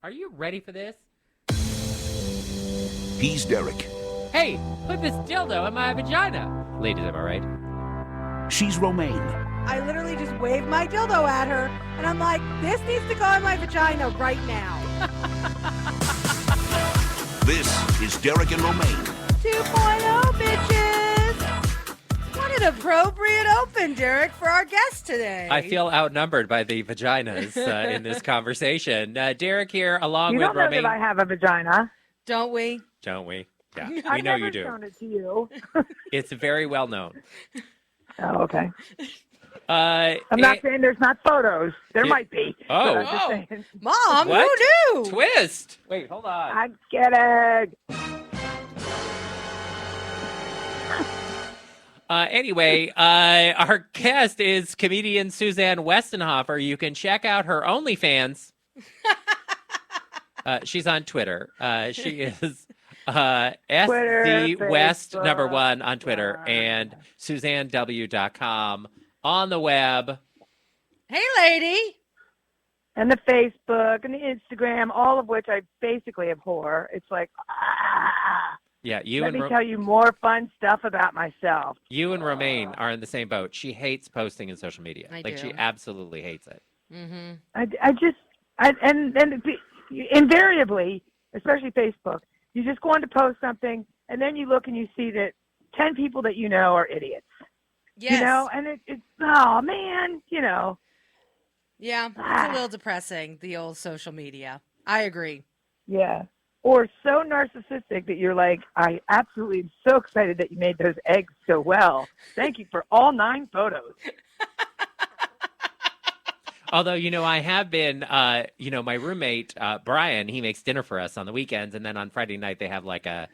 Are you ready for this? He's Derek. Hey, put this dildo in my vagina. Ladies, am I right? She's Romaine. I literally just waved my dildo at her, and I'm like, this needs to go in my vagina right now. This is Derek and Romaine. 2.0, bitches. What an appropriate open, Derek, for our guest today. I feel outnumbered by the vaginas in this conversation. Derek here, along You with don't know Romaine. that I have a vagina. Don't we? Don't we? Yeah, we I've know never you do. shown it to you. It's very well known. Oh, okay. I'm I'm not saying there's not photos. There Yeah. might be. Oh. But I'm just saying. Mom, What? who knew? Twist. Wait, hold on. I'm kidding. Anyway, our guest is comedian Suzanne Westenhoefer. You can check out her OnlyFans. She's on Twitter. She is SC West Facebook, #1 on Twitter and SuzanneW.com on the web. Hey, lady. And the Facebook and the Instagram, all of which I basically abhor. It's like, Yeah, you let and me tell you more fun stuff about myself. you and Romaine are in the same boat. She hates posting in social media. I Like do. she absolutely hates it. Mm-hmm. And invariably, especially Facebook, you just go on to post something, and then you look and you see that 10 people that you know are idiots. Yes. You know, and it's, oh, man, you know. Yeah, it's a little depressing, the old social media. I agree. Yeah. Or so narcissistic that you're like, I absolutely am so excited that you made those eggs so well. Thank you for all 9 photos. Although, I have been, my roommate, Brian, he makes dinner for us on the weekends. And then on Friday night, they have like a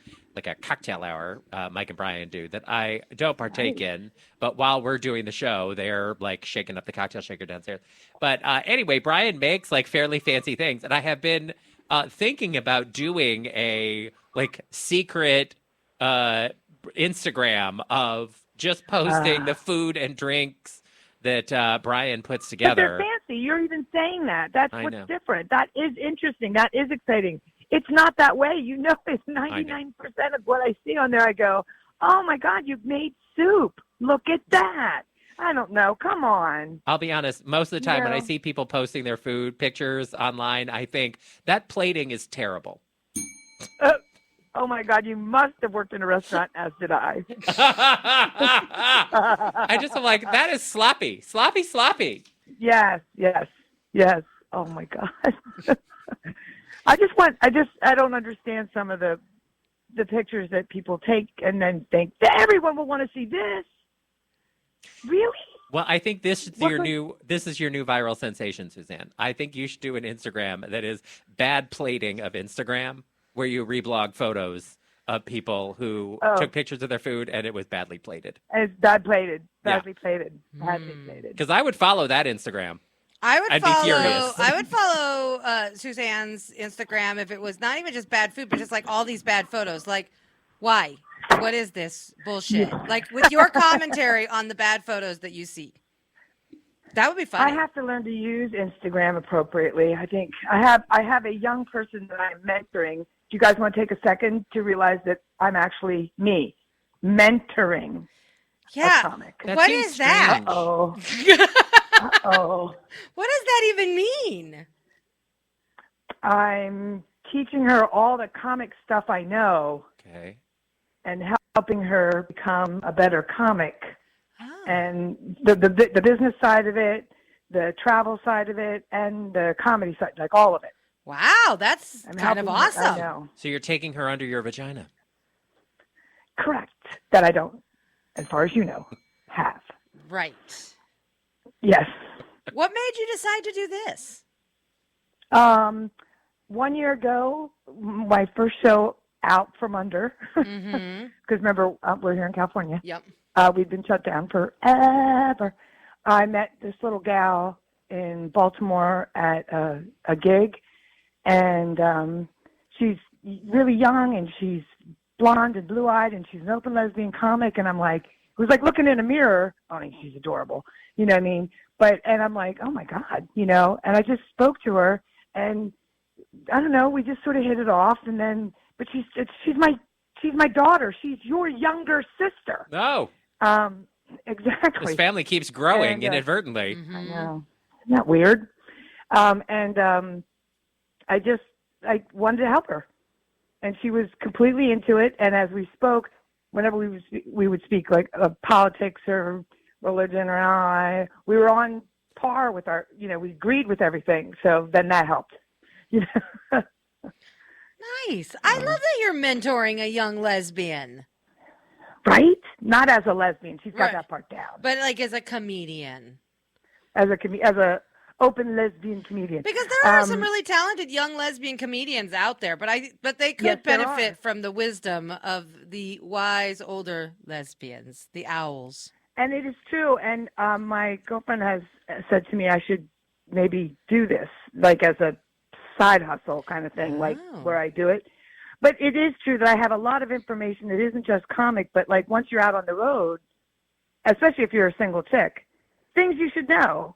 cocktail hour, Mike and Brian do, that I don't partake in. But while we're doing the show, they're like shaking up the cocktail shaker downstairs. But anyway, Brian makes like fairly fancy things. And I have been thinking about doing a like secret Instagram of just posting the food and drinks that Brian puts But together. they're fancy. You're even saying that. That's I what's know. different. That is interesting. That is exciting. It's not that way. You know, it's 99% of what I see on there. I go, oh, my God, you've made soup. Look at that. I don't know. Come on. I'll be honest, most of the time when I Yeah. see people posting their food pictures online, I think that plating is terrible. Oh, my God, you must have worked in a restaurant, as did I. I just am like, that is sloppy. Sloppy. Yes. Oh, my God. I don't understand some of the pictures that people take and then think that everyone will want to see this. Really? Well, I think this is What your was- new viral sensation, Suzanne. I think you should do an Instagram that is bad plating of Instagram, where you reblog photos of people who took pictures of their food and it was badly plated. It's badly Yeah. plated. Because I would follow that Instagram. I'd be furious. I would follow Suzanne's Instagram if it was not even just bad food, but just like all these bad photos. Like, why? What is this bullshit? Like with your commentary on the bad photos that you see. That would be funny. I have to learn to use Instagram appropriately. I think I have a young person that I'm mentoring. Do you guys want to take a second to realize that I'm actually me mentoring yeah. a comic? That What seems is that? strange. Oh, What does that even mean? I'm teaching her all the comic stuff I know Okay. and helping her become a better comic. Oh. And the business side of it, the travel side of it, and the comedy side, like all of it. Wow, that's I'm kind of helping her. I awesome. know. So you're taking her under your vagina. Correct. That I don't, as far as you know, have. Right. Yes. What made you decide to do this? 1 year ago, my first show out from under, because Mm-hmm. remember, we're here in California. Yep. We've been shut down forever. I met this little gal in Baltimore at a gig, and she's really young, and she's blonde and blue-eyed, and she's an open lesbian comic, and I'm like, it was like looking in a mirror. I mean, she's adorable, you know what I mean? And I'm like, oh my God, and I just spoke to her, and I don't know, we just sort of hit it off, and then, but she's my daughter. She's your younger sister. No. Exactly. This family keeps growing And, inadvertently. Mm-hmm. I know. Isn't that weird? I wanted to help her, and she was completely into it. And as we spoke, whenever we would speak like politics or religion or we were on par with our, we agreed with everything. So then that helped. Nice. I love that you're mentoring a young lesbian. Right? Not as a lesbian. She's got Right. that part down. But like as a comedian. As a open lesbian comedian. Because there are some really talented young lesbian comedians out there, but they could Yes, there benefit are. from the wisdom of the wise older lesbians, the owls. And it is true. And my girlfriend has said to me I should maybe do this, like as a side hustle kind of thing, like where I do it. But it is true that I have a lot of information that isn't just comic, but like once you're out on the road, especially if you're a single chick, things you should know,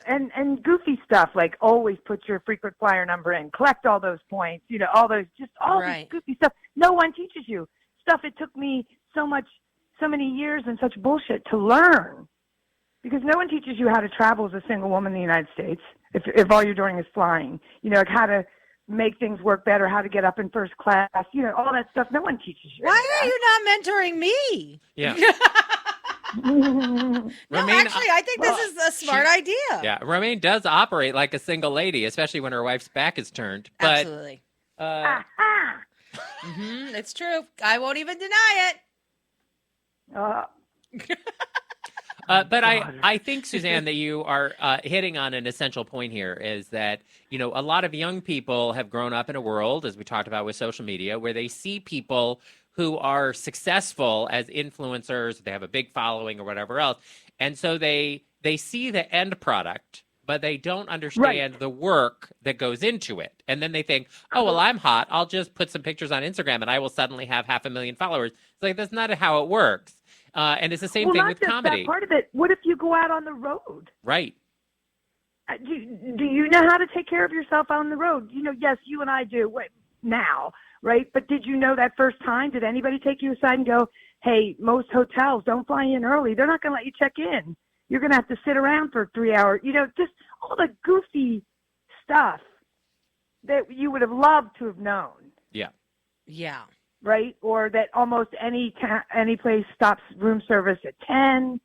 and goofy stuff like always put your frequent flyer number in, collect all those points, all those, just all Right. this goofy stuff. No one teaches you stuff. It took me so many years and such bullshit to learn, because no one teaches you how to travel as a single woman in the United States if all you're doing is flying, like how to make things work better, how to get up in first class, all that stuff. No one teaches you. Why are you not mentoring me? Yeah. No, Romaine, actually, I think this is a smart idea. Yeah, Romaine does operate like a single lady, especially when her wife's back is turned. But Absolutely. Ah, It's true. I won't even deny it. but I think, Suzanne, that you are hitting on an essential point here, is that, a lot of young people have grown up in a world, as we talked about with social media, where they see people who are successful as influencers, they have a big following or whatever else, and so they see the end product, but they don't understand the work that goes into it. And then they think, oh, well, I'm hot, I'll just put some pictures on Instagram and I will suddenly have 500,000 followers. It's like, that's not how it works. And it's the same thing with comedy. That part of it. What if you go out on the road? Right. Do you know how to take care of yourself on the road? Yes, you and I do now, right? But did you know that first time? Did anybody take you aside and go, hey, most hotels don't fly in early. They're not going to let you check in. You're going to have to sit around for 3 hours. Just all the goofy stuff that you would have loved to have known. Yeah. Yeah. Right? Or that almost any place stops room service at 10.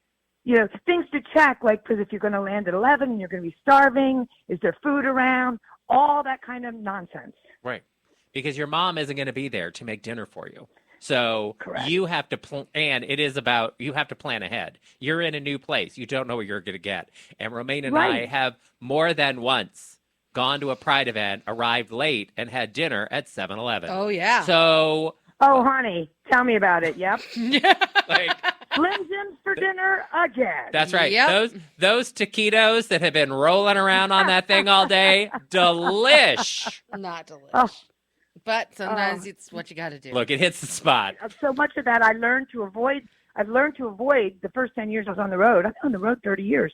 Things to check, like, because if you're going to land at 11 and you're going to be starving, is there food around? All that kind of nonsense. Right. Because your mom isn't going to be there to make dinner for you. So Correct. You have to and it is about, you have to plan ahead. You're in a new place. You don't know what you're going to get. And Romaine and I have more than once gone to a Pride event, arrived late, and had dinner at 7-Eleven. Oh, yeah. So... Oh, honey, tell me about it. Yep. like, Slim Jims for dinner again. that's right. Yep. Those taquitos that have been rolling around on that thing all day, delish. Not delicious. Oh. But sometimes it's what you got to do. Look, it hits the spot. So much of that I've learned to avoid the first 10 years I was on the road. I've been on the road 30 years.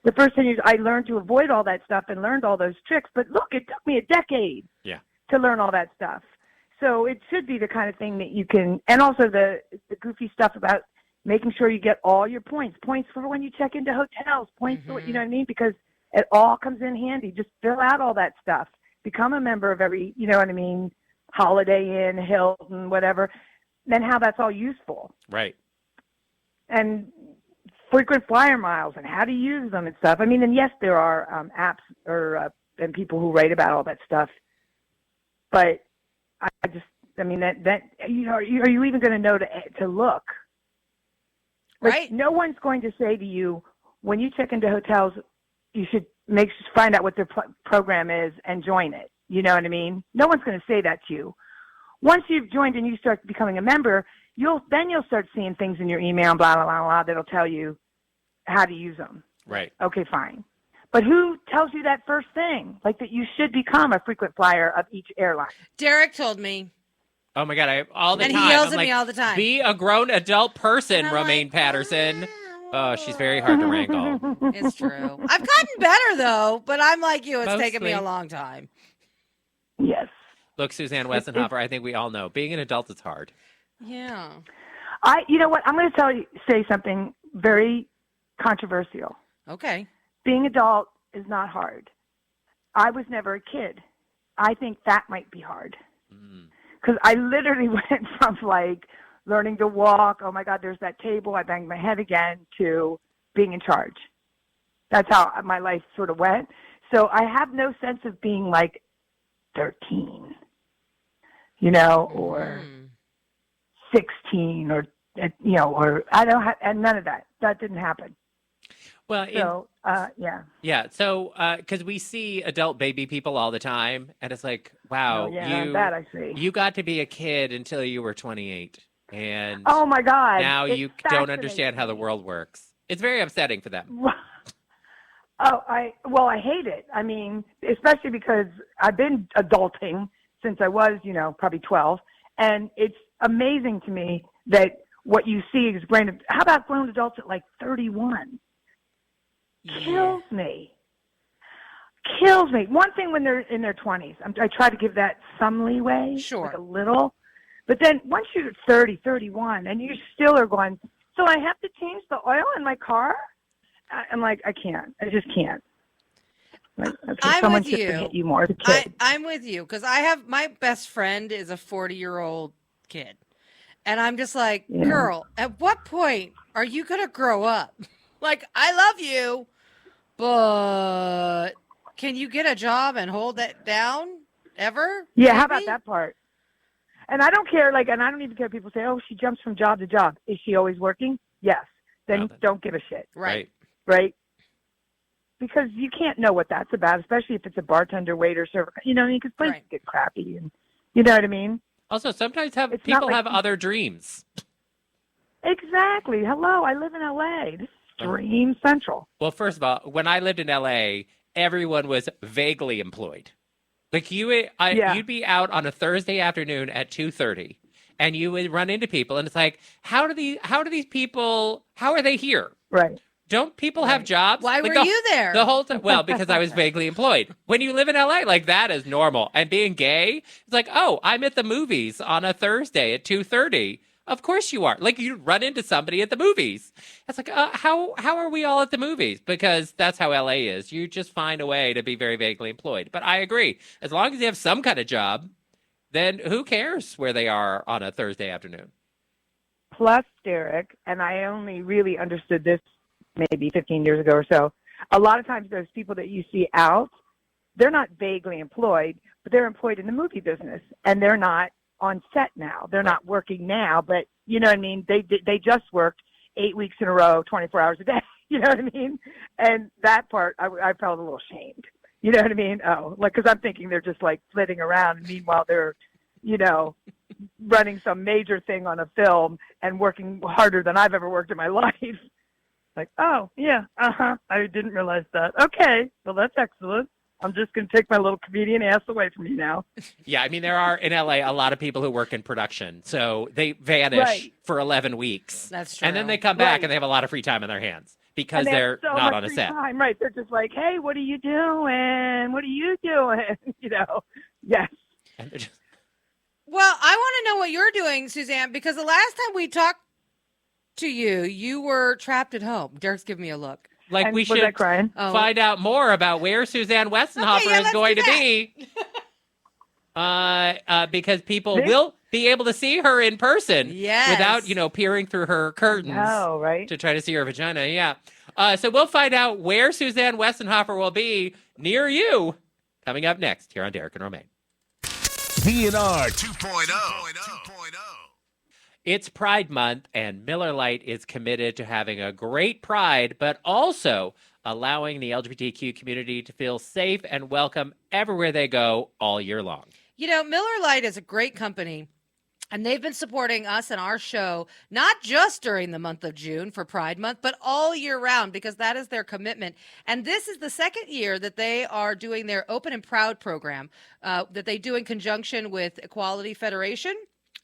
The first 10 years I learned to avoid all that stuff and learned all those tricks. But look, it took me a decade to learn all that stuff. So it should be the kind of thing that you can, and also the goofy stuff about making sure you get all your points for when you check into hotels, points for, you know what I mean? Because it all comes in handy. Just fill out all that stuff. Become a member of every, you know what I mean, Holiday Inn, Hilton, whatever. Then how that's all useful. Right. And frequent flyer miles and how to use them and stuff. I mean, and yes, there are apps and people who write about all that stuff. But that are you even going to know to look? Like, Right. No one's going to say to you, when you check into hotels, you should find out what their program is and join it. You know what I mean? No one's going to say that to you. Once you've joined and you start becoming a member, you'll start seeing things in your email, blah, blah, blah, blah, that'll tell you how to use them. Right. Okay, fine. But who tells you that first thing? Like that you should become a frequent flyer of each airline. Derek told me. Oh my God! All the And time. he yells I'm at like, me all the time. Be a grown adult person, And I'm Romaine like, Patterson. Oh, she's very hard to wrangle. It's true. I've gotten better though, but I'm like you. It's taken me Mostly. a long time. Yes. Look, Suzanne Westenhoefer, I think we all know being an adult is hard. Yeah. You know what? I'm going to say something very controversial. Okay. Being adult is not hard. I was never a kid. I think that might be hard. Because I literally went from like learning to walk, oh my God, there's that table, I banged my head again, to being in charge. That's how my life sort of went. So I have no sense of being like 13, or 16 or, or I don't have, and none of that. That didn't happen. Well, yeah. Yeah. So, because we see adult baby people all the time, and it's like, wow, that I see. you got to be a kid until you were 28, and oh my God, now it you don't fascinates understand how the me. world works. It's very upsetting for them. I hate it. I mean, especially because I've been adulting since I was, probably 12, and it's amazing to me that what you see is how about grown adults at like 31? Kills me. One thing when they're in their 20s, I try to give that some leeway, Sure, like a little. But then once you're 30, 31, and you still are going, so I have to change the oil in my car? I'm like, I can't. I just can't. Like, I'm with you. Hit you more as a kid. I'm with you because my best friend is a 40-year-old kid. And I'm just like, girl, at what point are you going to grow up? Like, I love you, but can you get a job and hold that down ever? Yeah, maybe? How about that part? And I don't care, and I don't even care if people say, oh, she jumps from job to job. Is she always working? Yes. Then don't give a shit. Right. Because you can't know what that's about, especially if it's a bartender, waiter, server. Because places get crappy, and you know what I mean? Also, sometimes people have other dreams. Exactly. Hello, I live in L.A. This is dream central. Well, first of all, when I lived in L.A., everyone was vaguely employed. Like you'd be out on a Thursday afternoon at 2:30, and you would run into people, and it's like, how are they here? Right. Don't people have jobs? Why were you there? The whole time? Well, because I was vaguely employed. When you live in LA, like that is normal. And being gay, it's like, oh, I'm at the movies on a Thursday at 2:30. Of course you are. Like you run into somebody at the movies. It's like, how are we all at the movies? Because that's how LA is. You just find a way to be very vaguely employed. But I agree. As long as you have some kind of job, then who cares where they are on a Thursday afternoon? Plus, Derek, and I only really understood this maybe 15 years ago or so, a lot of times those people that you see out, they're not vaguely employed, but they're employed in the movie business, and they're not on set now. They're not working now, but you know what I mean? They just worked 8 weeks in a row, 24 hours a day. You know what I mean? And that part, I felt a little shamed. You know what I mean? Oh, like, because I'm thinking they're just like flitting around, and meanwhile they're, running some major thing on a film and working harder than I've ever worked in my life. Like, oh, yeah, I didn't realize that. Okay, well, that's excellent. I'm just going to take my little comedian ass away from you now. Yeah, I mean, there are in LA a lot of people who work in production. So they vanish for 11 weeks. That's true. And then they come back and they have a lot of free time on their hands because they're so not much on a free set. Time. Right, they're just like, hey, what are you doing? What are you doing? Yes. And they're just... Well, I want to know what you're doing, Suzanne, because the last time we talked to you, you were trapped at home. Derek's giving me a look. Like and we should find out more about where Suzanne Westenhoefer is going to be. Because people will be able to see her in person without, peering through her curtains to try to see her vagina. Yeah. So we'll find out where Suzanne Westenhoefer will be near you coming up next here on Derek and Romaine. DNR 2.0. It's Pride Month, and Miller Lite is committed to having a great Pride, but also allowing the LGBTQ community to feel safe and welcome everywhere they go all year long. Miller Lite is a great company, and they've been supporting us and our show, not just during the month of June for Pride Month, but all year round, because that is their commitment. And this is the second year that they are doing their Open and Proud program that they do in conjunction with Equality Federation.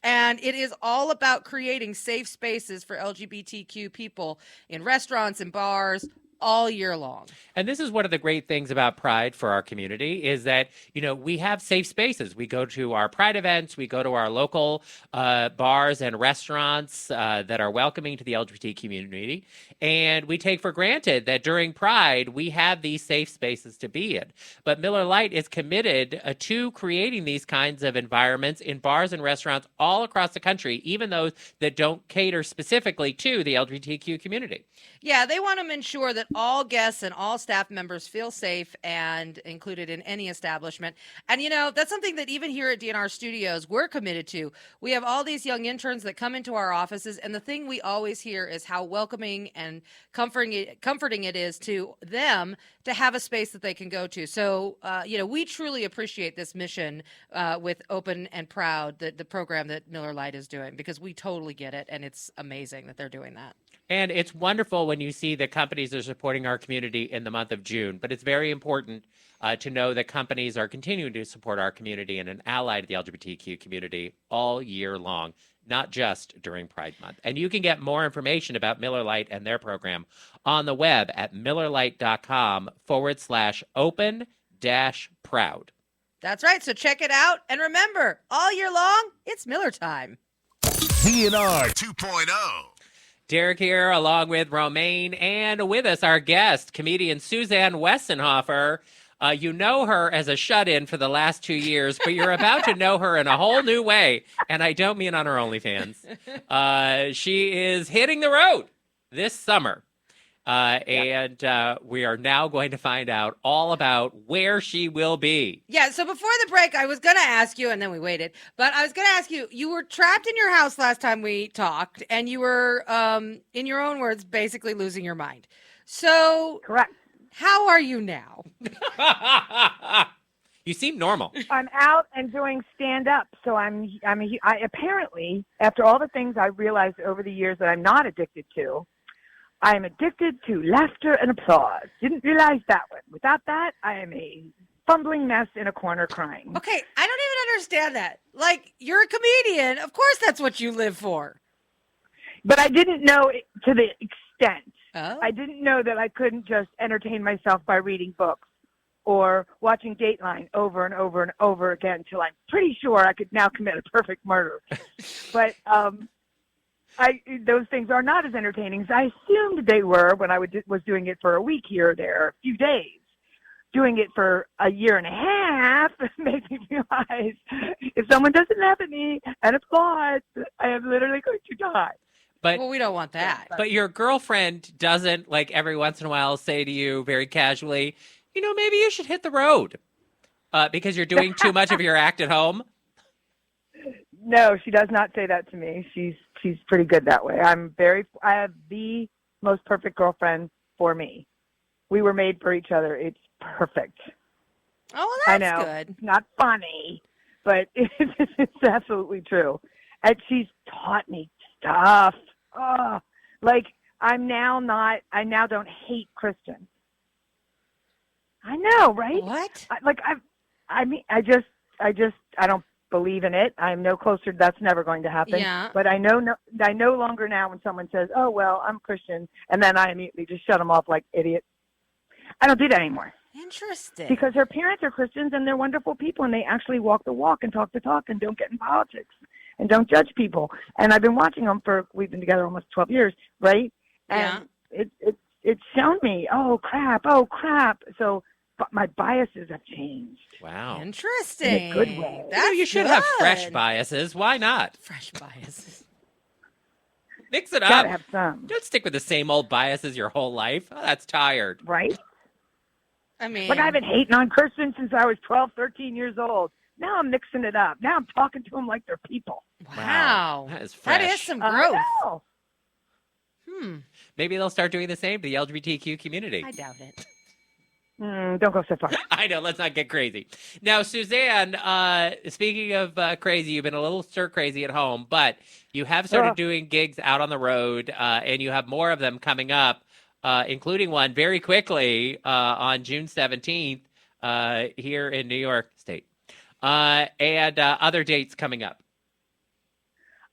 And it is all about creating safe spaces for LGBTQ people in restaurants and bars all year long. And this is one of the great things about Pride for our community is that, we have safe spaces. We go to our Pride events, we go to our local bars and restaurants that are welcoming to the LGBT community. And we take for granted that during Pride, we have these safe spaces to be in. But Miller Lite is committed to creating these kinds of environments in bars and restaurants all across the country, even those that don't cater specifically to the LGBTQ community. Yeah, they want to ensure that all guests and all staff members feel safe and included in any establishment. And, that's something that even here at DNR Studios, we're committed to. We have all these young interns that come into our offices, and the thing we always hear is how welcoming and comforting it is to them to have a space that they can go to. So, we truly appreciate this mission with Open and Proud, the program that Miller Lite is doing, because we totally get it, and it's amazing that they're doing that. And it's wonderful when you see that companies are supporting our community in the month of June. But it's very important to know that companies are continuing to support our community and an ally to the LGBTQ community all year long, not just during Pride Month. And you can get more information about Miller Lite and their program on the web at millerlite.com/open-proud. That's right. So check it out. And remember, all year long, it's Miller time. DNR 2.0. Derek here, along with Romaine, and with us, our guest, comedian Suzanne Westenhoefer. You know her as a shut-in for the last 2 years, but you're about to know her in a whole new way, and I don't mean on her OnlyFans. She is hitting the road this summer, and we are now going to find out all about where she will be. Yeah, so before the break, I was going to ask you, and then we waited, but I was going to ask you, you were trapped in your house last time we talked, and you were, in your own words, basically losing your mind. So, Correct. how are you now? You seem normal. I'm out and doing stand-up, so I apparently, after all the things I realized over the years that I'm not addicted to, I'm addicted to laughter and applause. Didn't realize that one. Without that, I am a fumbling mess in a corner crying. Okay, I don't even understand that. Like, you're a comedian. Of course that's what you live for. But I didn't know it to the extent. Oh. I didn't know that I couldn't just entertain myself by reading books or watching Dateline over and over and over again until I'm pretty sure I could now commit a perfect murder. But those things are not as entertaining as I assumed they were when I was doing it for a week here or there, a few days. Doing it for a year and a half made me realize if someone doesn't laugh at me and applaud, I am literally going to die. But Well, we don't want that. But your girlfriend doesn't, like, every once in a while say to you very casually, maybe you should hit the road because you're doing too much of your act at home? No, she does not say that to me. She's pretty good that way. I have the most perfect girlfriend for me. We were made for each other. It's perfect. Oh, well, that's I know. good. It's not funny, but it's absolutely true. And she's taught me stuff. Oh, like I now don't hate Christians. I know, right? What? I don't believe in it. I'm no closer. That's never going to happen. Yeah. But I no longer now when someone says, "Oh well, I'm Christian," and then I immediately just shut them off like idiots. I don't do that anymore. Interesting. Because her parents are Christians and they're wonderful people and they actually walk the walk and talk the talk and don't get in politics and don't judge people. And I've been watching them we've been together almost 12 years, right? And it's shown me, oh crap. So but my biases have changed. Wow. Interesting. In a good way. That's you should have fresh biases. Why not? Fresh biases. Mix it up. Gotta have some. Don't stick with the same old biases your whole life. Oh, that's tired. Right? I mean, Like I've been hating on Christians since I was 12, 13 years old. Now I'm mixing it up. Now I'm talking to them like they're people. wow. That is fresh. That is some I growth. know. Maybe they'll start doing the same to the LGBTQ community. I doubt it. Don't go so far. I know. Let's not get crazy. Now, Suzanne, speaking of crazy, you've been a little stir crazy at home, but you have started doing gigs out on the road, and you have more of them coming up, including one very quickly on June 17th here in New York State, and other dates coming up.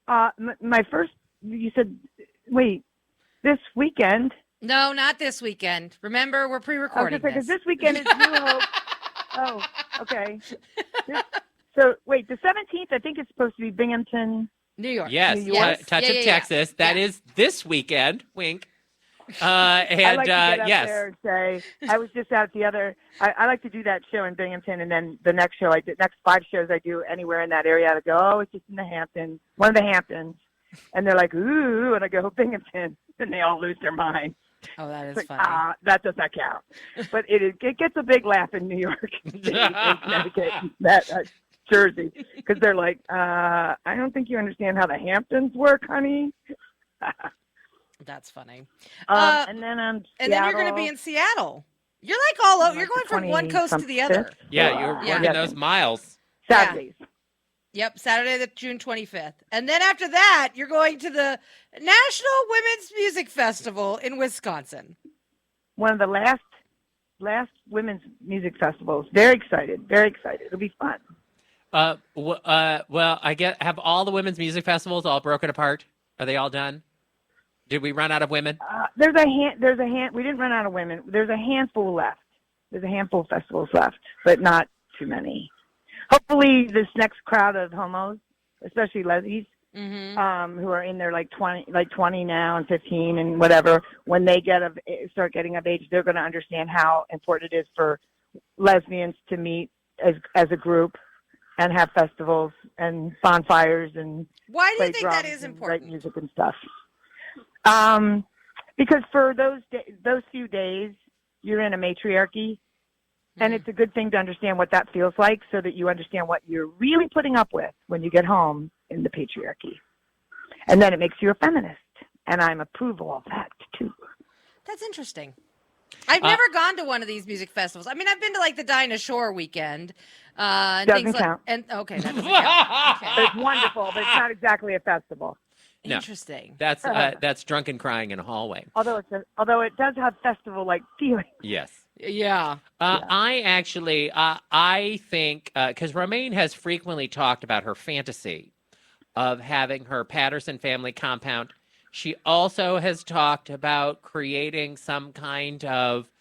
My first, you said, wait, this weekend No, not this weekend. Remember, we're I was pre-recording going to say, because this. this weekend is New Hope. Oh, okay. So, wait, the 17th, I think it's supposed to be Binghamton. New York. Yes, New York? Touch Yeah, of yeah, yeah. Texas. That Yeah. is this weekend. Wink. I And like to get up yes, there and say, I was just out the other, I like to do that show in Binghamton, and then the next show, next 5 shows I do anywhere in that area, I go, oh, it's just in the Hamptons, one of the Hamptons. And they're like, ooh, and I go, Binghamton. And they all lose their mind. Oh, that is It's funny. like, that does not count. But it gets a big laugh in New York, State, and Connecticut, and Jersey, because they're like, I don't think you understand how the Hamptons work, honey. That's funny. And then And then you're going to be in Seattle. You're like all over. You're going from one coast to the other. yeah, you're Yeah. working those miles. Saturdays. Yep, Saturday, the June 25th. And then after that, you're going to the National Women's Music Festival in Wisconsin. One of the last women's music festivals. Very excited. Very excited. It'll be fun. Well, I get. Have all the women's music festivals all broken apart? Are they all done? Did we run out of women? There's a hand. We didn't run out of women. There's a handful left. There's a handful of festivals left, but not too many. Hopefully, this next crowd of homos, especially lesbies, who are in their like 20 now and 15 and whatever, when they start getting of age, they're going to understand how important it is for lesbians to meet as a group and have festivals and bonfires and Why do play you think that drums is and important? write music and stuff. Because for those few days, you're in a matriarchy, and it's a good thing to understand what that feels like, so that you understand what you're really putting up with when you get home in the patriarchy, and then it makes you a feminist, and I'm approval of that too. That's interesting. I've never gone to one of these music festivals. I mean, I've been to like the Dinah Shore weekend. And Doesn't things count. Like, and okay, that doesn't count. Okay. It's wonderful, but it's not exactly a festival. No. Interesting. That's drunken crying in a hallway. Although it does have festival-like feeling. Yes. Yeah. I actually, I think, because Romaine has frequently talked about her fantasy of having her Patterson family compound. She also has talked about creating some kind of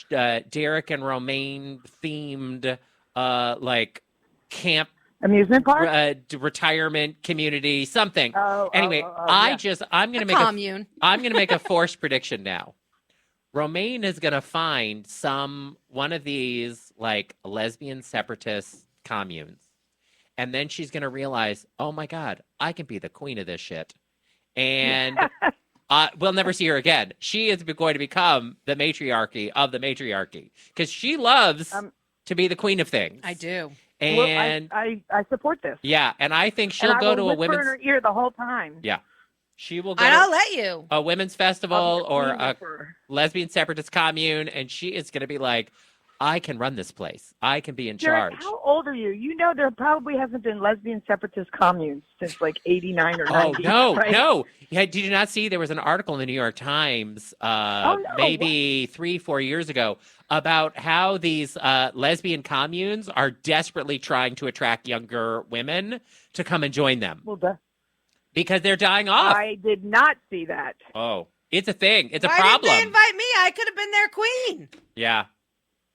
Derek and Romaine themed, like camp Amusement park? retirement community, something. Anyway, Yeah. I'm going to A make commune. I'm going to make a forced prediction now. Romaine is going to find one of these like lesbian separatist communes. And then she's going to realize, oh my God, I can be the queen of this shit. And we'll never see her again. She is going to become the matriarchy of the matriarchy because she loves to be the queen of things. I do. And I support this. yeah, and I think she'll and I go will to a whisper women's. in her ear the whole time. Yeah, she will go And to I'll let you. a women's festival or a whisperer. lesbian separatist commune, and she is going to be like, I can run this place. I can be in Derek, charge. how old are you? You know there probably hasn't been lesbian separatist communes since like 89 or 90. Oh, no, right? no. Yeah, did you not see there was an article in the New York Times maybe 3-4 years ago about how these lesbian communes are desperately trying to attract younger women to come and join them Well, because they're dying off. I did not see that. Oh, it's a thing. It's a Why problem. didn't they invite me? I could have been their queen. Yeah.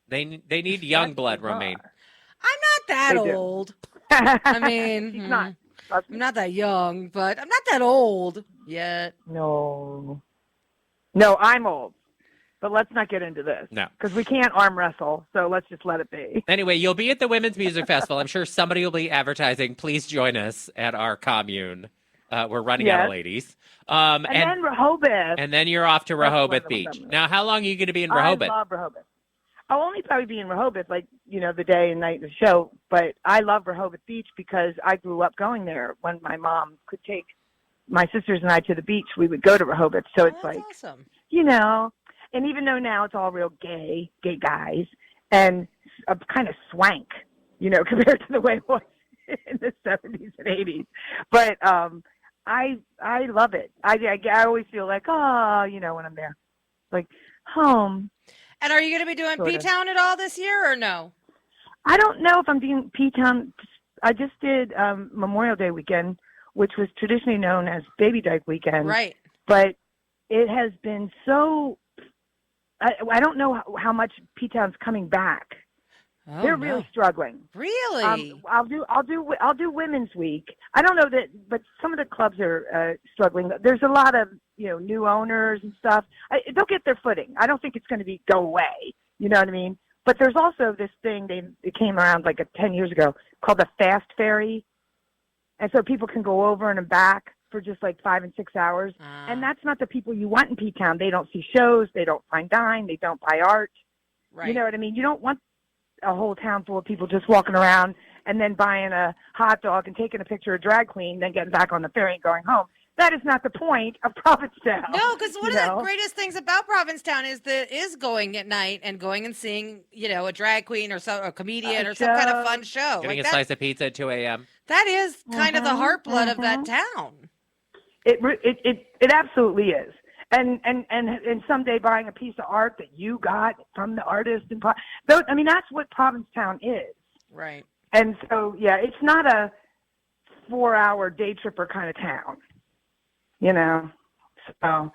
They need young blood, bizarre. Romaine. I'm not that They do. old. I mean, She's not. Trust me. I'm not that young, but I'm not that old yet. No, I'm old. But let's not get into this. No. Because we can't arm wrestle, so let's just let it be. Anyway, you'll be at the Women's Music Festival. I'm sure somebody will be advertising. Please join us at our commune. We're running out of ladies. And then Rehoboth. And then you're off to That's Rehoboth one of Beach. them. Now, how long are you going to be in Rehoboth? I love Rehoboth. I'll only probably be in Rehoboth, like, the day and night of the show. But I love Rehoboth Beach because I grew up going there. When my mom could take my sisters and I to the beach, we would go to Rehoboth. So it's That's like, awesome. and even though now it's all real gay guys, and kind of swank, compared to the way it was in the 70s and 80s. But I love it. I always feel like, when I'm there. Like, home. And are you going to be doing Sorta. P-Town at all this year or no? I don't know if I'm doing P-Town. I just did Memorial Day weekend, which was traditionally known as Baby Dyke weekend. Right. But it has been so I don't know how much P-Town's coming back. Oh, They're no. really struggling. Really? I'll do Women's Week. I don't know that, but some of the clubs are struggling. There's a lot of new owners and stuff. They'll get their footing. I don't think it's going to go away. You know what I mean? But there's also this thing it came around like 10 years ago called the Fast Ferry, and so people can go over and back for just like 5 and 6 hours. And that's not the people you want in P-Town. They don't see shows. They don't fine dine. They don't buy art. Right. You know what I mean? You don't want a whole town full of people just walking around and then buying a hot dog and taking a picture of a drag queen, then getting back on the ferry and going home. That is not the point of Provincetown. No, because one of the greatest things about Provincetown is going at night and going and seeing, a drag queen or a comedian or some kind of fun show. Getting a slice of pizza at 2 a.m. That is kind of the heart blood of that town. It absolutely is. And someday buying a piece of art that you got from the artist and that's what Provincetown is. Right. And so it's not a 4-hour day tripper kind of town. So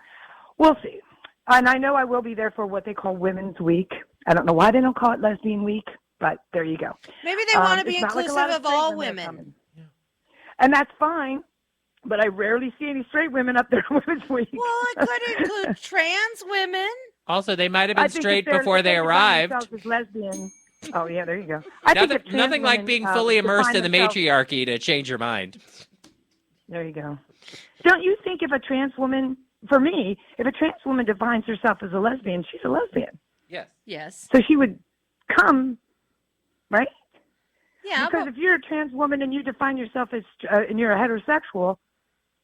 we'll see. And I know I will be there for what they call Women's Week. I don't know why they don't call it Lesbian Week, but there you go. Maybe they want to be inclusive of all women. Yeah. And that's fine. But I rarely see any straight women up there on Women's Week. Well, it could include trans women. Also, they might have been straight before they arrived. As lesbian. Oh, yeah, there you go. Nothing like being fully immersed in the matriarchy to change your mind. There you go. Don't you think if a trans woman defines herself as a lesbian, she's a lesbian? Yes. Yes. So she would come, right? Yeah. Because if you're a trans woman and you define yourself as, and you're a heterosexual,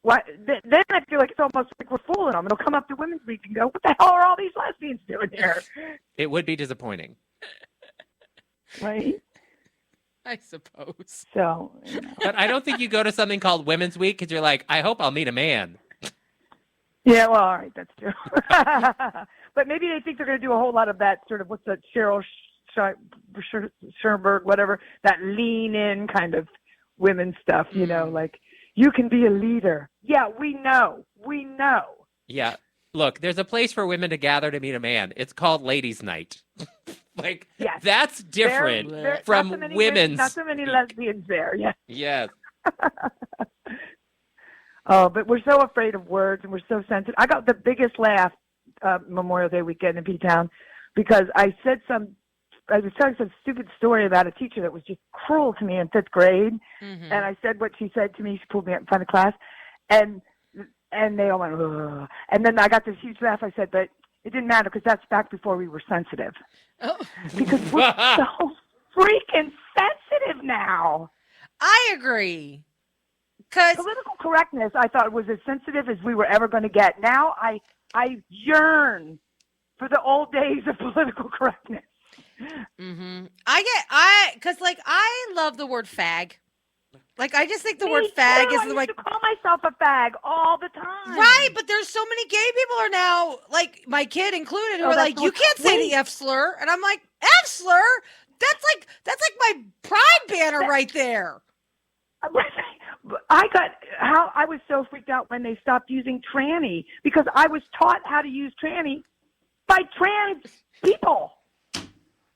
then I feel like it's almost like we're fooling them. It'll come up to Women's Week and go, what the hell are all these lesbians doing here? It would be disappointing. Right? I suppose. So, But I don't think you go to something called Women's Week because you're like, I hope I'll meet a man. Yeah, well, all right, that's true. But maybe they think they're going to do a whole lot of that sort of, what's that, Cheryl Scherberg, whatever, that lean-in kind of women stuff, like, you can be a leader. Yeah, we know. Yeah. Look, there's a place for women to gather to meet a man. It's called Ladies' Night. Yes. That's different from women's. Not so many lesbians there, yeah. Yes. Oh, but we're so afraid of words and we're so sensitive. I got the biggest laugh Memorial Day weekend in P-Town because I was telling some stupid story about a teacher that was just cruel to me in 5th grade. Mm-hmm. And I said what she said to me. She pulled me up in front of class. And they all went, ugh. And then I got this huge laugh. I said, but it didn't matter because that's back before we were sensitive. Oh. Because we're so freaking sensitive now. I agree. Political correctness, I thought, was as sensitive as we were ever going to get. Now I yearn for the old days of political correctness. Mm-hmm. I love the word fag. Like, I just think the word fag is I used to call myself a fag all the time. Right, but there's so many gay people are now, like my kid included, who are like, you can't say the F slur, and I'm like, F slur? That's like my pride banner right there. I was so freaked out when they stopped using tranny because I was taught how to use tranny by trans people.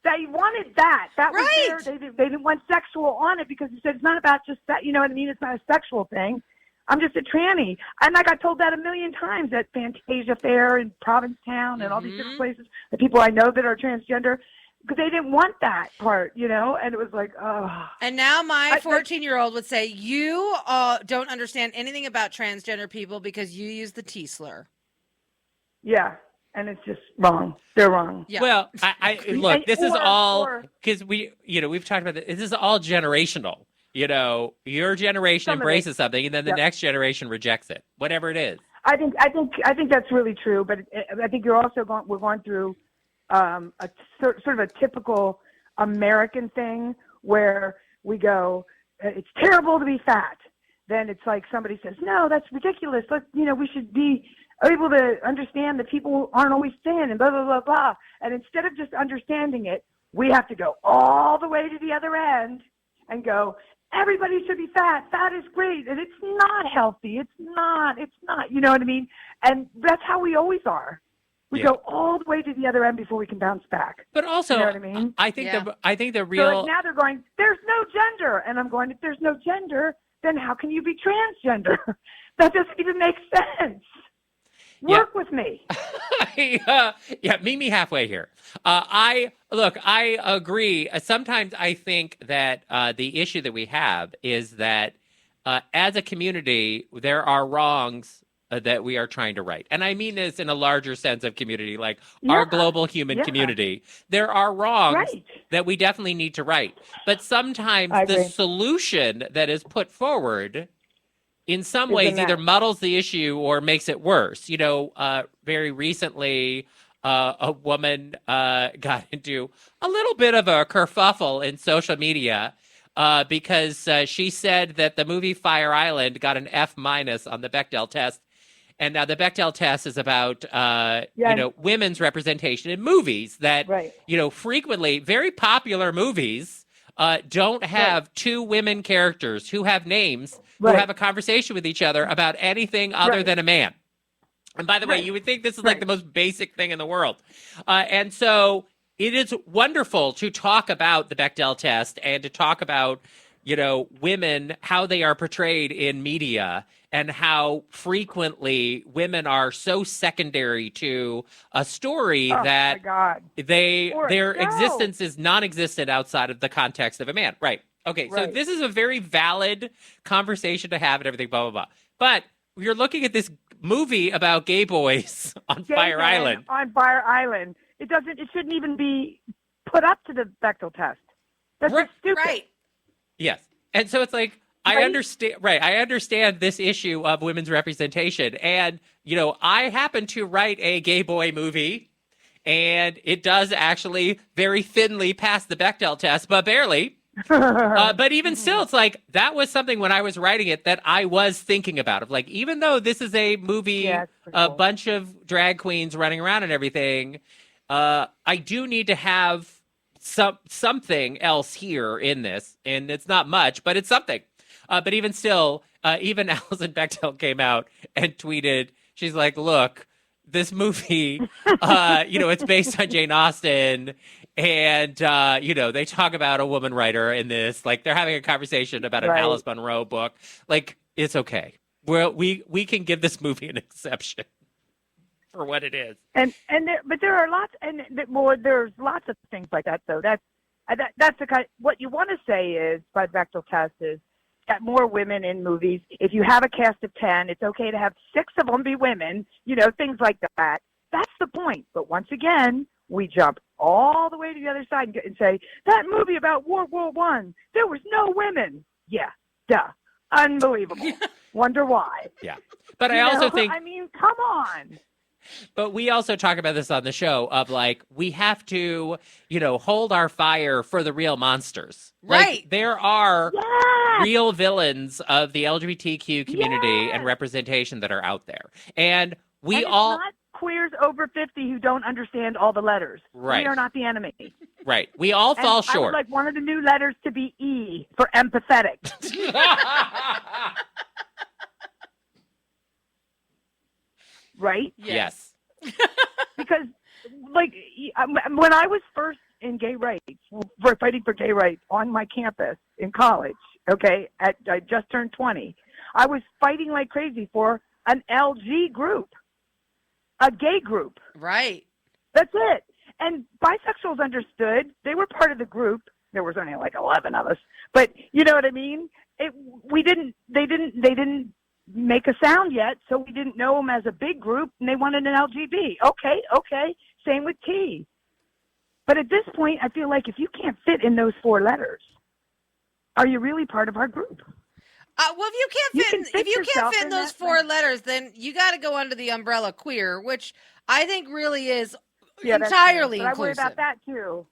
They wanted that. That was right. They didn't want sexual on it because he said it's not about just that. You know what I mean? It's not a sexual thing. I'm just a tranny. And I got told that a million times at Fantasia Fair in Provincetown and all these different places. The people I know that are transgender, because they didn't want that part, and it was like, oh. And now my 14-year-old would say, you don't understand anything about transgender people because you use the T slur. Yeah. And it's just wrong. They're wrong. Yeah. Well, I look, this is all because we've talked about this. This is all generational. Your generation embraces something, and then the next generation rejects it, whatever it is. I think that's really true. But I think we're going through a sort of a typical American thing where we go, it's terrible to be fat. Then it's like somebody says, no, that's ridiculous. We should be able to understand that people aren't always thin and blah, blah, blah, blah. And instead of just understanding it, we have to go all the way to the other end and go, everybody should be fat. Fat is great. And it's not healthy. It's not, you know what I mean? And that's how we always are. We Yeah. go all the way to the other end before we can bounce back. But also, You know what I mean? I think Yeah. the So real like now they're going, there's no gender. And I'm going, if there's no gender, then how can you be transgender? That doesn't even make sense. Work with me. yeah, meet me halfway here. I agree. Sometimes I think that the issue that we have is that as a community, there are wrongs that we are trying to right. And I mean this in a larger sense of community, like our global human community. There are wrongs that we definitely need to right. But sometimes I the agree. solution that is put forward in some Is a ways either mess. muddles the issue or makes it worse. Very recently, a woman got into a little bit of a kerfuffle in social media because she said that the movie Fire Island got an F- on the Bechdel test. And now the Bechdel test is about, women's representation in movies that, frequently very popular movies don't have two women characters who have names who have a conversation with each other about anything other than a man. And by the way, you would think this is like the most basic thing in the world. And so it is wonderful to talk about the Bechdel test and to talk about, women, how they are portrayed in media and how frequently women are so secondary to a story that their existence is non-existent outside of the context of a man. Right. Okay, so this is a very valid conversation to have and everything, blah, blah, blah. But you're looking at this movie about gay boys on Fire Island. On Fire Island. It shouldn't even be put up to the Bechdel test. That's just stupid. Right. Yes. And so it's like, I understand this issue of women's representation. And, I happen to write a gay boy movie, and it does actually very thinly pass the Bechdel test, but barely. But even still, it's like that was something when I was writing it that I was thinking about. Of like, even though this is a movie, a bunch of drag queens running around and everything, I do need to have something else here in this, and it's not much, but it's something. But even still, even Alison Bechdel came out and tweeted, she's like, "Look, this movie, it's based on Jane Austen." And, they talk about a woman writer in this, like they're having a conversation about an Alice Munro book. Like, it's okay. We can give this movie an exception for what it is. But there are lots, there's lots of things like that, though. That's the kind, what you want to say is, by the Bechdel test is, get more women in movies. If you have a cast of 10, it's okay to have 6 of them be women, things like that. That's the point. But once again, we jump all the way to the other side and say, that movie about World War I, there was no women. Yeah, duh. Unbelievable. Wonder why. Yeah. But I also think... I mean, come on. But we also talk about this on the show of like, we have to, hold our fire for the real monsters. Right. Like, there are real villains of the LGBTQ community and representation that are out there. And it's not queers over 50 who don't understand all the letters. Right. We are not the enemy. Right. We all fall short. I would like one of the new letters to be E for empathetic. Right? Yes. Because, when I was first in gay rights, fighting for gay rights on my campus in college, I just turned 20, I was fighting like crazy for an LG group, a gay group. Right. That's it. And bisexuals understood. They were part of the group. There was only like 11 of us. But you know what I mean? They didn't make a sound yet, so we didn't know them as a big group, and they wanted an LGB. Okay. Same with T. But at this point, I feel like if you can't fit in those 4 letters, are you really part of our group? Well, if you can't fit in those 4 letters, then you got to go under the umbrella queer, which I think really is entirely inclusive. I worry about that too.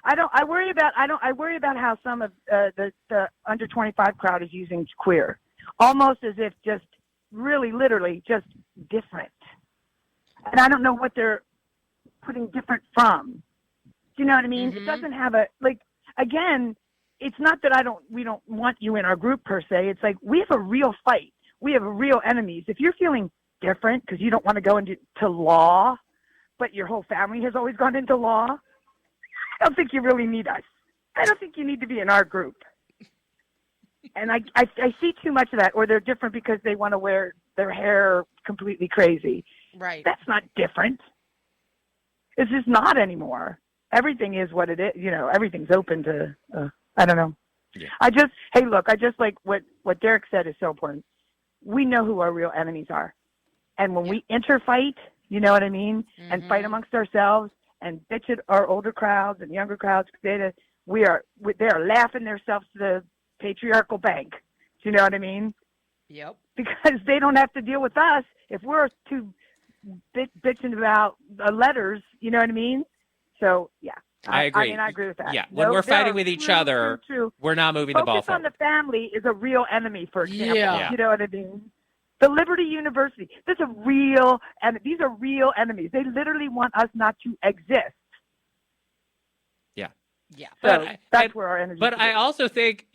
I worry about how some of the under 25 crowd is using queer, almost as if just really, literally, just different. And I don't know what they're putting different from. Do you know what I mean? Mm-hmm. It doesn't have again, it's not that we don't want you in our group per se. It's like we have a real fight. We have real enemies. If you're feeling different because you don't want to go into law, but your whole family has always gone into law, I don't think you really need us. I don't think you need to be in our group. And I see too much of that, or they're different because they want to wear their hair completely crazy. Right. That's not different. It's just not anymore. Everything is what it is. Everything's open to, I don't know. Yeah. I just like what Derek said is so important. We know who our real enemies are. And when we interfight, you know what I mean, and fight amongst ourselves and bitch at our older crowds and younger crowds, they are laughing themselves to the patriarchal bank. Do you know what I mean? Yep. Because they don't have to deal with us if we're too bitching about letters. You know what I mean? So yeah, I agree. I agree with that. Yeah, when we're fighting with each other, we're not moving the ball Focus on forward. the family is a real enemy, for example. Yeah. You know what I mean? The Liberty University, that's a real, and these are real enemies. They literally want us not to exist. Yeah. Yeah. So that's where our energy. But I also think,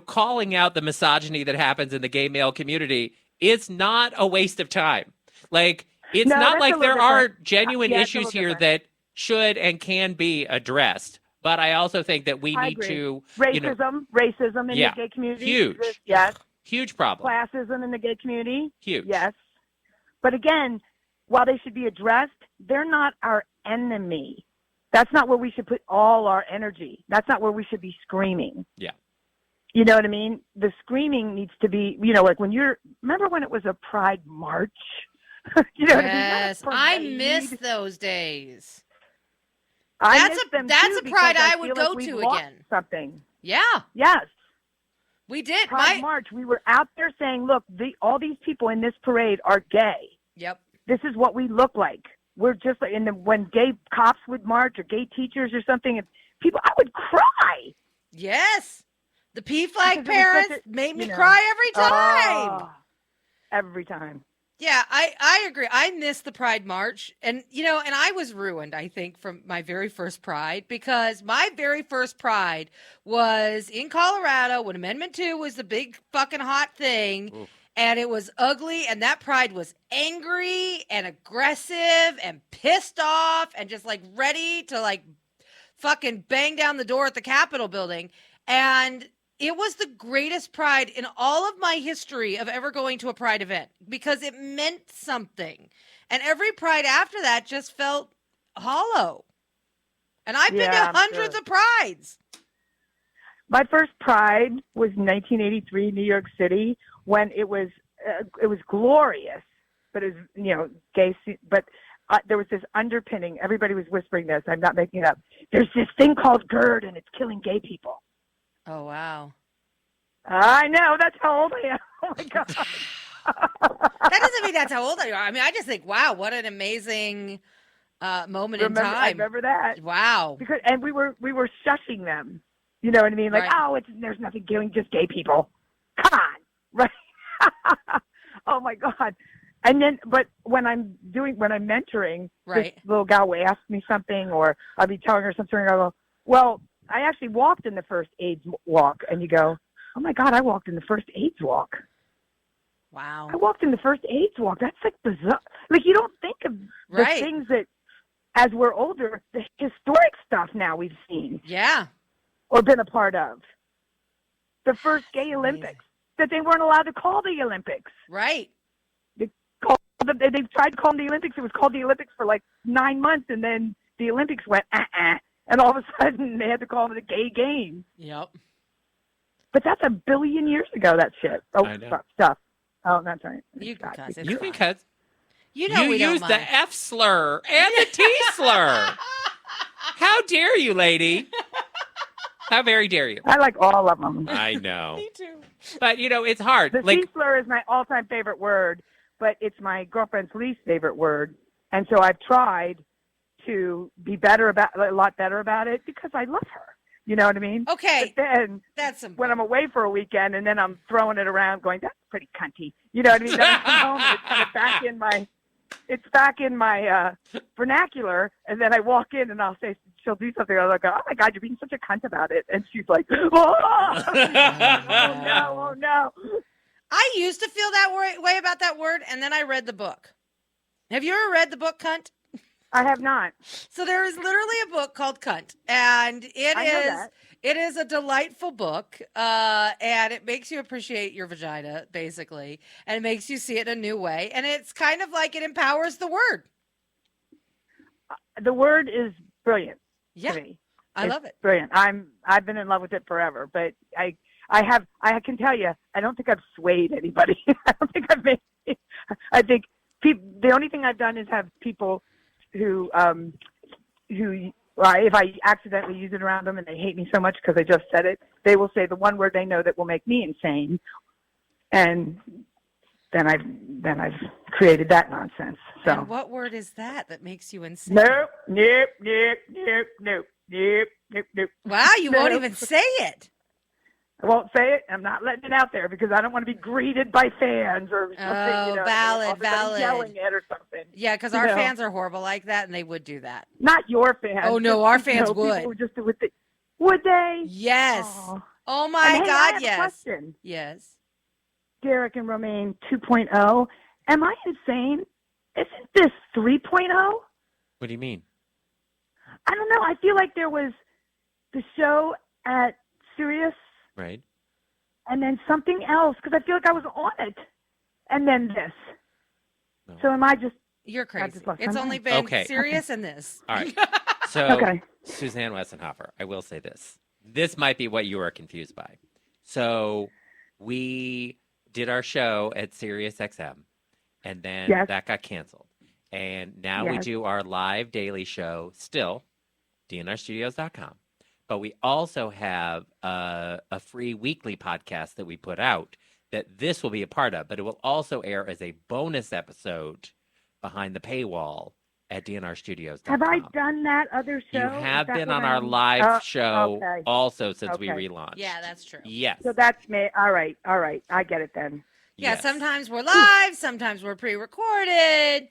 calling out the misogyny that happens in the gay male community is not a waste of time. Like, it's not like there are genuine issues here that should and can be addressed. But I also think that we need to racism in the gay community. Huge. Yes. Huge problem. Classism in the gay community. Huge. Yes. But again, while they should be addressed, they're not our enemy. That's not where we should put all our energy. That's not where we should be screaming. Yeah. You know what I mean? The screaming needs to be, like remember when it was a Pride March? You know yes, what I I mean? miss those days. That's a pride I would go to again. Something. Yeah. Yes. We did. Pride March. We were out there saying, look, all these people in this parade are gay. Yep. This is what we look like. We're just like, when gay cops would march or gay teachers or something, and I would cry. Yes. The P flag parents made me cry every time. Every time. Yeah, I agree. I missed the Pride March. And, and I was ruined, I think, from my very first Pride, because my very first Pride was in Colorado when Amendment 2 was the big fucking hot thing. Oof. And it was ugly. And that Pride was angry and aggressive and pissed off and just like ready to fucking bang down the door at the Capitol building. And it was the greatest Pride in all of my history of ever going to a Pride event, because it meant something. And every Pride after that just felt hollow. And I've been to hundreds of Prides. My first Pride was 1983, New York City, when it was glorious, but it was, gay, but there was this underpinning. Everybody was whispering this. I'm not making it up. There's this thing called GERD, and it's killing gay people. Oh, wow. I know. That's how old I am. Oh, my God. That doesn't mean that's how old you are. I mean, I just think, wow, what an amazing moment in time. I remember that. Wow. And we were shushing them. You know what I mean? Like, right. There's nothing killing just gay people. Come on. Right. Oh, my God. And then, but when I'm mentoring, right, this little gal will ask me something, or I'll be telling her something, and I go, well, I actually walked in the first AIDS walk. And you go, oh, my God, I walked in the first AIDS walk. Wow. I walked in the first AIDS walk. That's like bizarre. Like, you don't think of the things that, as we're older, the historic stuff now we've seen. Yeah. Or been a part of. The first gay Olympics that they weren't allowed to call the Olympics. Right. They tried to call them the Olympics. It was called the Olympics for like 9 months, and then the Olympics went, and all of a sudden they had to call it a gay game. Yep. But that's a billion years ago, that shit. Oh, stuff. Oh, that's right. You can cuss. You can cuss. You know we use the F slur and the T slur. How dare you, lady? How very dare you? I like all of them. I know. Me too. But, it's hard. The T slur is my all-time favorite word, but it's my girlfriend's least favorite word. And so I've tried to be a lot better about it, because I love her. You know what I mean? Okay. But then when I'm away for a weekend and then I'm throwing it around going, that's pretty cunty. You know what I mean? Then I come home and it's kind of back in my vernacular, and then I walk in and she'll do something. I'll go, oh my God, you're being such a cunt about it. And she's like, oh no. I used to feel that way about that word, and then I read the book. Have you ever read the book Cunt? I have not. So there is literally a book called Cunt, and I know that. it is a delightful book, and it makes you appreciate your vagina, basically, and it makes you see it in a new way, and it's kind of like it empowers the word. The word is brilliant Yeah, to me. I love it. Brilliant. I've been in love with it forever, but I can tell you, I don't think I've swayed anybody. I don't think I've made. I think the only thing I've done is have people who if I accidentally use it around them and they hate me so much because I just said it, they will say the one word they know that will make me insane, and then I've created that nonsense. So And what word is that makes you insane? nope, nope, nope, nope, nope, nope, nope, nope. Wow, you won't Nope. even say it. I won't say it. I'm not letting it out there because I don't want to be greeted by fans or something. Oh, valid, valid. Yelling it or something. Yeah, because our fans are horrible like that, and they would do that. Not your fans. Oh, no, just, our fans would. People who just do with would they? Yes. Aw. Oh my And hey, I God, have yes. a question. Yes. Derek and Romaine 2.0. Am I insane? Isn't this 3.0? What do you mean? I don't know. I feel like there was the show at Sirius Right. and then something else because I feel like I was on it, and then this. No. So am I just? You're I crazy. just lost It's my only mind. been Okay. serious in this. All right. So, Okay. Suzanne Westenhoefer, I will say this. This might be what you are confused by. So, we did our show at Sirius XM, and then Yes. that got canceled. And now we Yes. do our live daily show still, dnrstudios.com. But we also have a free weekly podcast that we put out that this will be a part of, but it will also air as a bonus episode behind the paywall at dnrstudios.com. Have I done that other show? You Is have that been what on our I'm- live show okay. also since we Okay. relaunched. Yeah, that's true. Yes. So that's me. All right. I get it then. Yeah, Yes. sometimes we're live, sometimes we're pre-recorded.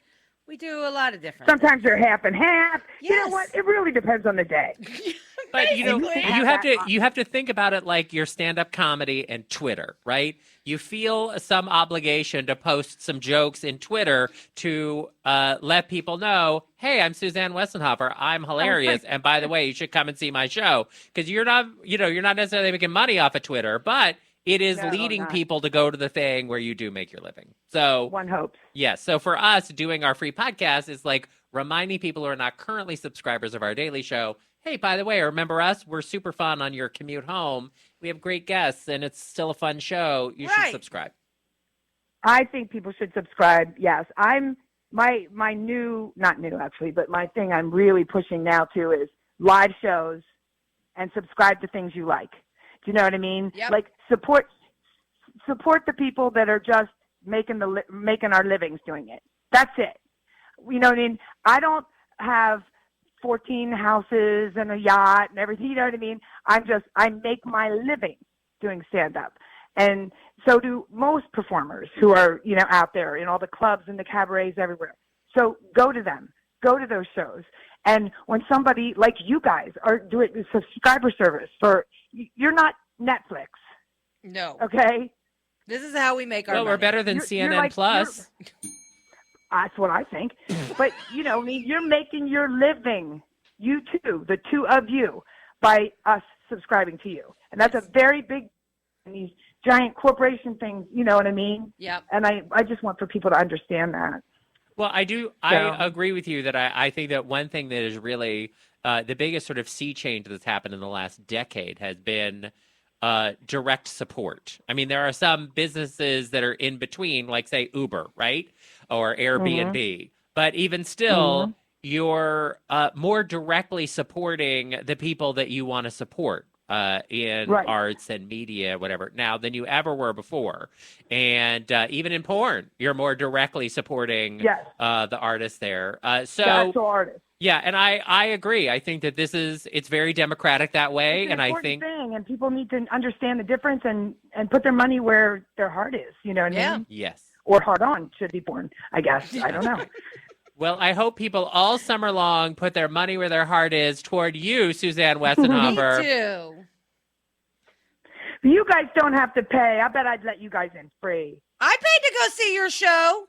We do a lot of different Sometimes they're half and half. You know Yes. what? It really depends on the day. things. But you know, Basically. you have to think about it like your stand-up comedy and Twitter, right? You feel some obligation to post some jokes in Twitter to let people know, hey, I'm Suzanne Westenhoefer. I'm hilarious, and by the way, you should come and see my show because you're not necessarily making money off of Twitter, but it is No, leading not. people to go to the thing where you do make your living. So One hopes. yes. So for us, doing our free podcast is like reminding people who are not currently subscribers of our daily show, hey, by the way, remember us? We're super fun on your commute home. We have great guests, and it's still a fun show. You should Right. subscribe. I think people should subscribe. Yes, I'm my new, not new actually, but my thing I'm really pushing now too is live shows and subscribe to things you like. Do you know what I mean? Yep. Like support the people that are just making our livings doing it. That's it. You know what I mean? I don't have 14 houses and a yacht and everything. You know what I mean? I make my living doing stand up. And so do most performers who are, out there in all the clubs and the cabarets everywhere. So go to them, go to those shows. And when somebody like you guys are doing a subscriber service you're not Netflix, No. okay? This is how we make our Well, money. we're better than You're CNN like- Plus. That's what I think. But, you're making your living, you two, the two of you, by us subscribing to you. And that's a very big, these giant corporation things, you know what I mean? Yep. And I just want for people to understand that. Well, I do. I agree with you that I think that one thing that is really the biggest sort of sea change that's happened in the last decade has been direct support. I mean, there are some businesses that are in between, like say Uber, right, or Airbnb. But even still, you're more directly supporting the people that you want to support in Right. arts and media, whatever, now than you ever were before. And even in porn, you're more directly supporting Yes. the artists there. The So actual artist. yeah, and I agree. I think that it's very democratic that way, It's an and I important think thing, and people need to understand the difference and put their money where their heart is, you know what I Yeah. mean? yes. Or heart on should be born, I guess. I don't know. Well, I hope people all summer long put their money where their heart is toward you, Suzanne Me Westenhoefer. too. You guys don't have to pay. I bet I'd let you guys in free. I paid to go see your show.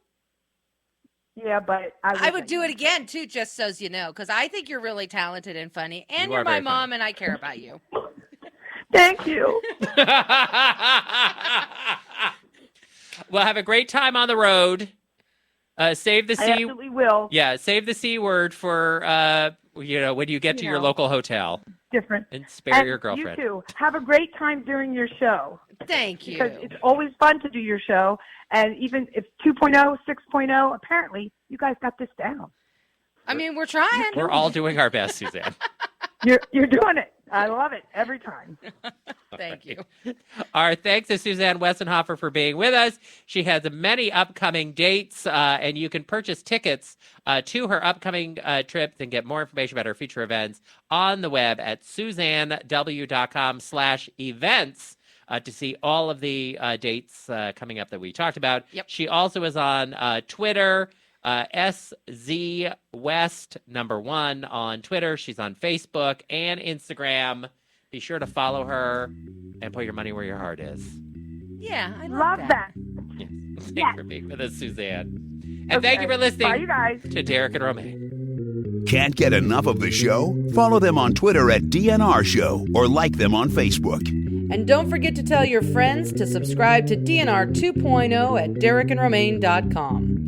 Yeah, but I would do it again too, just so you know, because I think you're really talented and funny, and You you're are my very mom, and I care about you. Thank you. Well, have a great time on the road. Save the I C. absolutely will. Yeah, save the C word for when you get to your local hotel, Different. and spare your girlfriend. You too. Have a great time during your show. Thank you. Because it's always fun to do your show. And even if 2.0, 6.0, apparently you guys got this down. I mean, we're trying. We're all doing our best, Suzanne. You're doing it. I love it every time. Thank you. All right, thanks to Suzanne Westenhoefer for being with us. She has many upcoming dates, and you can purchase tickets to her upcoming trips and get more information about her future events on the web at suzannew.com/events to see all of the dates coming up that we talked about. Yep. She also is on Twitter. SZWest1 on Twitter. She's on Facebook and Instagram. Be sure to follow her and put your money where your heart is. Yeah, I Love that. Yes. Thanks for being with us, Suzanne. And thank you for Bye, listening you guys. to Derek and Romaine. Can't get enough of the show? Follow them on Twitter at DNR Show or like them on Facebook. And don't forget to tell your friends to subscribe to DNR 2.0 at derekandromaine.com.